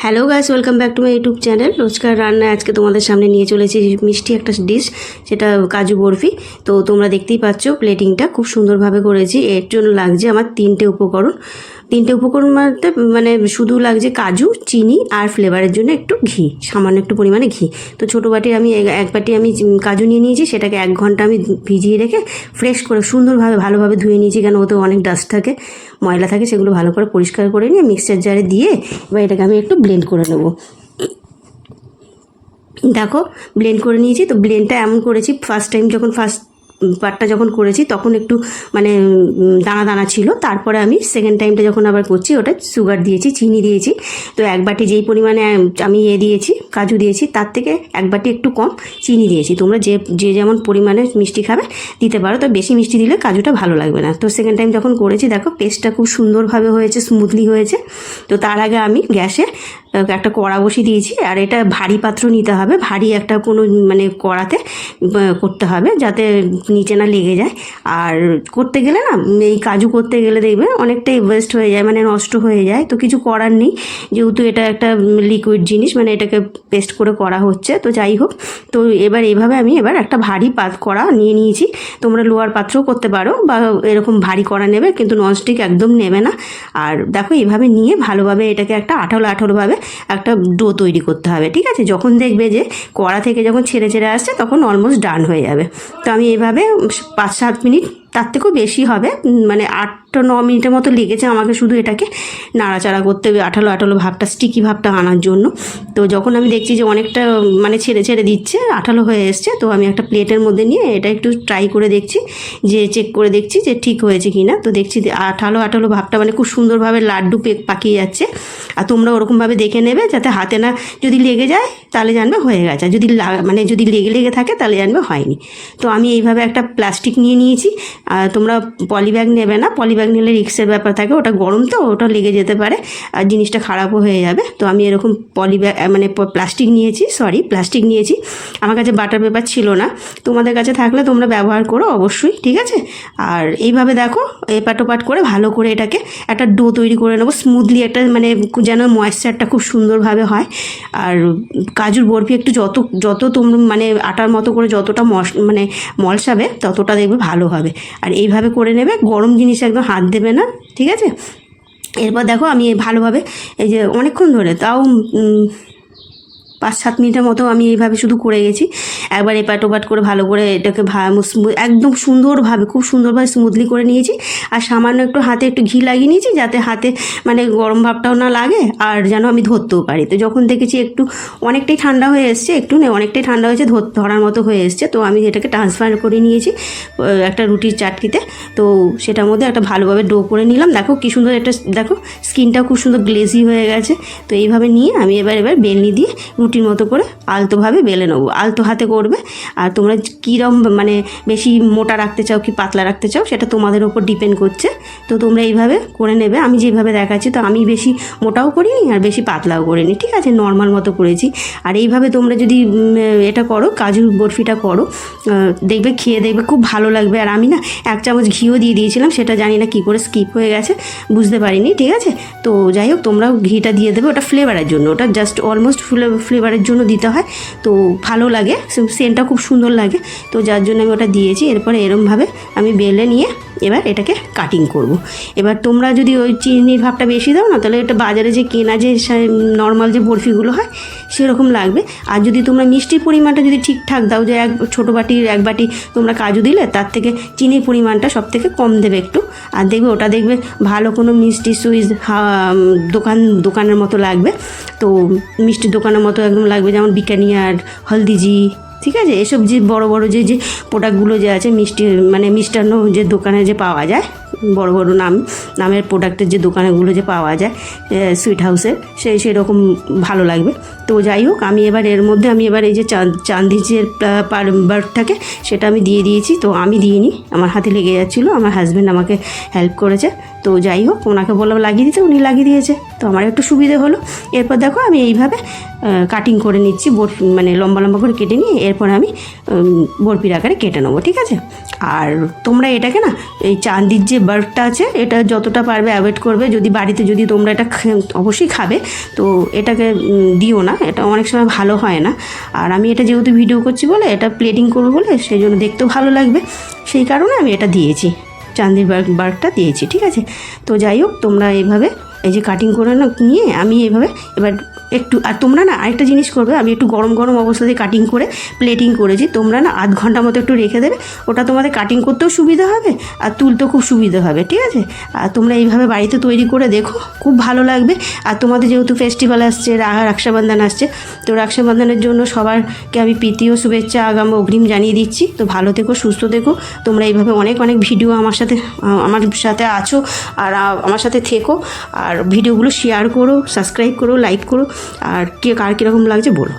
Hello guys, welcome back to my YouTube channel. রোজকার রান্না আজকে তোমাদের সামনে নিয়ে চলেছি মিষ্টি একটা ডিশ, সেটা কাজু বরফি। তো তোমরা দেখতেই পাচ্ছ প্লেটিংটা খুব সুন্দরভাবে করেছি। এর জন্য লাগছে আমার তিনটে উপকরণ মানে শুধু লাগছে কাজু, চিনি আর ফ্লেভারের জন্য একটু ঘি, সামান্য একটু পরিমাণে ঘি। তো ছোটো বাটি আমি এক বাটি আমি কাজু নিয়ে নিয়েছি, সেটাকে 1 ঘন্টা আমি ভিজিয়ে রেখে ফ্রেশ করে সুন্দরভাবে ভালোভাবে ধুয়ে নিয়েছি, কেন ওতে অনেক ডাস্ট থাকে, ময়লা থাকে, সেগুলো ভালো করে পরিষ্কার করে নিয়ে মিক্সচার জারে দিয়ে এবার এটাকে আমি একটু ব্লেন্ড করে নেব। দেখো ব্লেন্ড করে নিয়েছি। তো ব্লেন্ডটা এমন করেছি, ফার্স্ট পার্টটা যখন করেছি তখন একটু মানে দানা দানা ছিল, তারপরে আমি সেকেন্ড টাইমটা যখন আবার করছি ওটা সুগার দিয়েছি, চিনি দিয়েছি। তো এক বাটি যেই পরিমাণে আমি দিয়েছি কাজু দিয়েছি, তার থেকে 1 বাটি একটু কম চিনি দিয়েছি। তোমরা যে যেমন পরিমাণে মিষ্টি খাবে দিতে পারো, তো বেশি মিষ্টি দিলে কাজুটা ভালো লাগবে না। তো সেকেন্ড টাইম যখন করেছি দেখো পেস্টটা খুব সুন্দরভাবে হয়েছে, স্মুথলি হয়েছে। তো তার আগে আমি গ্যাসে একটা কড়া বসিয়ে দিয়েছি, আর এটা ভারী পাত্র নিতে হবে, ভারী একটা কোনো মানে কড়াতে করতে হবে যাতে নিচে না লেগে যায়। আর করতে গেলে না, এই কাজু করতে গেলে দেখবে অনেকটাই ওয়েস্ট হয়ে যায়, মানে নষ্ট হয়ে যায়। তো কিছু করার নেই, যেহেতু এটা একটা লিকুইড জিনিস, মানে এটাকে পেস্ট করে করা হচ্ছে। তো যাই হোক, তো এইভাবে আমি একটা ভারী কড়া নিয়ে নিয়েছি। তোমরা লোয়ার পাত্রও করতে পারো, বা এরকম ভারী কড়া নেবে, কিন্তু ননস্টিক একদম নেবে না। আর দেখো এইভাবে নিয়ে ভালোভাবে এটাকে একটা আঠালোভাবে একটা ডো তৈরি করতে হবে, ঠিক আছে? যখন দেখবে যে কড়া থেকে যখন ছেড়ে আসছে তখন অলমোস্ট ডান হয়ে যাবে। তো আমি এইভাবে 5-7 মিনিট, তার থেকেও বেশি হবে, মানে 8-9 মিনিটের মতো লেগেছে আমাকে শুধু এটাকে নাড়াচাড়া করতে হবে, আঠালো ভাবটা, স্টিকি ভাবটা আনার জন্য। তো যখন আমি দেখছি যে অনেকটা মানে ছেড়ে দিচ্ছে, আঠালো হয়ে এসছে, তো আমি একটা প্লেটের মধ্যে নিয়ে এটা একটু ট্রাই করে দেখছি, চেক করে দেখছি যে ঠিক হয়েছে কি না। তো দেখছি আঠালো ভাবটা মানে খুব সুন্দরভাবে লাড্ডু পাকিয়ে যাচ্ছে। আর তোমরা ওরকমভাবে দেখে নেবে যাতে হাতে না যদি লেগে যায়, তাহলে জানবে হয়ে গেছে। যদি লেগে থাকে তাহলে জানবে হয়নি। তো আমি এইভাবে একটা প্লাস্টিক নিয়ে নিয়েছি। তোমরা পলিব্যাগ নেবে না, পলিব্যাগ নিলে রিস্কের ব্যাপার থাকে, ওটা গরম তো, ওটা লেগে যেতে পারে আর জিনিসটা খারাপও হয়ে যাবে। তো আমি এরকম পলিব্যাগ মানে প্লাস্টিক নিয়েছি। আমার কাছে বাটার পেপার ছিল না, তোমাদের কাছে থাকলে তোমরা ব্যবহার করো অবশ্যই, ঠিক আছে? আর এইভাবে দেখো এপাট করে ভালো করে এটাকে একটা ডো তৈরি করে নেবো স্মুথলি, একটা মানে যেন ময়েশ্চারটা খুব সুন্দরভাবে হয়। আর কাজুর বরফি একটু যত তোমরা মানে আটার মতো করে যতটা মানে মলসাবে ততটা দেখবে ভালো হবে। আর এইভাবে করে নেবে, গরম জিনিস একদম হাত দেবে না, ঠিক আছে? এরপর দেখো আমি ভালোভাবে এই যে অনেকক্ষণ ধরে, তাও 5-7 মিনিটের মতো আমি এইভাবে শুধু করে গেছি। একবার এপাট করে ভালো করে এটাকে একদম খুব সুন্দরভাবে স্মুথলি করে নিয়েছি। আর সামান্য একটু হাতে একটু ঘি লাগিয়ে নিয়েছি, যাতে হাতে মানে গরম ভাবটাও না লাগে, আর যেন আমি ধরতেও পারি। তো যখন দেখেছি একটু অনেকটাই ঠান্ডা হয়ে এসছে, অনেকটাই ঠান্ডা হয়েছে, ধরার মতো হয়ে এসছে, তো আমি এটাকে ট্রান্সফার করে নিয়েছি একটা রুটির চাটকিতে। তো সেটার মধ্যে একটা ভালোভাবে ডো করে নিলাম। দেখো কী সুন্দর, দেখো স্কিনটা খুব সুন্দর গ্লেজি হয়ে গেছে। তো এইভাবে নিয়ে আমি এবার বেলনি দিয়ে রুটির মতো করে আলতোভাবে বেলে নেবো, আলতো হাতে করবে। আর তোমরা কীরকম মানে বেশি মোটা রাখতে চাও কি পাতলা রাখতে চাও, সেটা তোমাদের ওপর ডিপেন্ড করছে। তো তোমরা এইভাবে করে নেবে, আমি যেভাবে দেখাচ্ছি। তো আমি বেশি মোটাও করিনি আর বেশি পাতলাও করিনি, ঠিক আছে? নর্মাল মতো করেছি। আর এইভাবে তোমরা যদি এটা করো, কাজুর বরফিটা করো, দেখবে খেয়ে দেখবে খুব ভালো লাগবে। আর আমি না 1 চামচ ঘিও দিয়ে দিয়েছিলাম, সেটা জানি না কী করে স্কিপ হয়ে গেছে, বুঝতে পারিনি, ঠিক আছে? তো যাই হোক, তোমরাও ঘিটা দিয়ে দেবে, ওটা ফ্লেভারের জন্য, ওটা জাস্ট অলমোস্ট ফ্লেভারের জন্য দিতে হয়। তো ভালো লাগে, সেন্টটা খুব সুন্দর লাগে, তো যার জন্য আমি ওটা দিয়েছি। এরপরে এরমভাবে আমি বেলে নিয়ে এবার এটাকে কাটিং করব। এবার তোমরা যদি ওই চিনির ভাবটা বেশি দাও না, তাহলে এটা বাজারে যে কেনা যে নর্মাল যে বরফিগুলো হয় সেরকম লাগবে। আর যদি তোমরা মিষ্টির পরিমাণটা যদি ঠিকঠাক দাও, যে ছোটো বাটির 1 বাটি তোমরা কাজু দিলে, তার থেকে চিনির পরিমাণটা সব থেকে কম দেবে একটু। আর দেখবে ওটা দেখবে ভালো কোনো মিষ্টি সুইচ দোকানের মতো লাগবে। তো মিষ্টির দোকানের মতো একদম লাগবে, যেমন বিকানিয়ার, হলদিজি, ঠিক আছে? এসব যে বড় যে প্রোডাক্টগুলো যে আছে মিষ্টান্ন যে দোকানে যে পাওয়া যায়, বড় নামের প্রোডাক্টের যে দোকানগুলো যে পাওয়া যায় সুইট হাউসে, সেরকম ভালো লাগবে। তো যাই হোক, আমি এর মধ্যে এই যে চান্দির যে বার্ড থাকে সেটা আমি দিয়ে দিয়েছি। তো আমি দিইনি, আমার হাতে লেগে যাচ্ছিলো, আমার হাজব্যান্ড আমাকে হেল্প করেছে। তো যাই হোক, ওনাকে বললাম লাগিয়ে দিতে, উনি লাগিয়ে দিয়েছে, তো আমার একটু সুবিধে হলো। এরপর দেখো আমি এইভাবে কাটিং করে নিচ্ছি, মানে লম্বা করে কেটে নিয়ে এরপর আমি বরফির আকারে কেটে নেবো, ঠিক আছে? আর তোমরা এটাকে না এই চান্দির যে বার্গটা আছে এটা যতটা পারবে অ্যাভয়েড করবে। যদি বাড়িতে যদি তোমরা এটা অবশ্যই খাবে তো এটাকে দিও না, এটা অনেক সময় ভালো হয় না। আর আমি এটা যেহেতু ভিডিও করছি বলে এটা প্লেটিং করবো বলে সেই জন্য দেখতেও ভালো লাগবে, সেই কারণে আমি এটা দিয়েছি, চান্দির বার্গটা দিয়েছি, ঠিক আছে। তো যাই হোক তোমরা এইভাবে এই যে কাটিং করে না নিয়ে আমি এইভাবে এবার একটু, আর তোমরা না আরেকটা জিনিস করবে, আমি একটু গরম গরম অবস্থাতে কাটিং করে প্লেটিং করেছি, তোমরা না আধ ঘন্টা মতো একটু রেখে দেবে, ওটা তোমাদের কাটিং করতেও সুবিধা হবে আর তুলতেও খুব সুবিধা হবে, ঠিক আছে। আর তোমরা এইভাবে বাড়িতে তৈরি করে দেখো, খুব ভালো লাগবে। আর তোমাদের যেহেতু ফেস্টিভ্যাল আসছে, রক্ষাবন্ধন আসছে, তো রক্ষাবন্ধনের জন্য সবারকে আমি প্রীতি ও শুভেচ্ছা আগাম অগ্রিম জানিয়ে দিচ্ছি। তো ভালো থেকো, সুস্থ থেকো, তোমরা এইভাবে অনেক অনেক ভিডিও আমার সাথে আছো আর আমার সাথে থেকো, আর ভিডিওগুলো শেয়ার করো, সাবস্ক্রাইব করো, লাইক করো, আর কার কীরকম লাগছে বলো।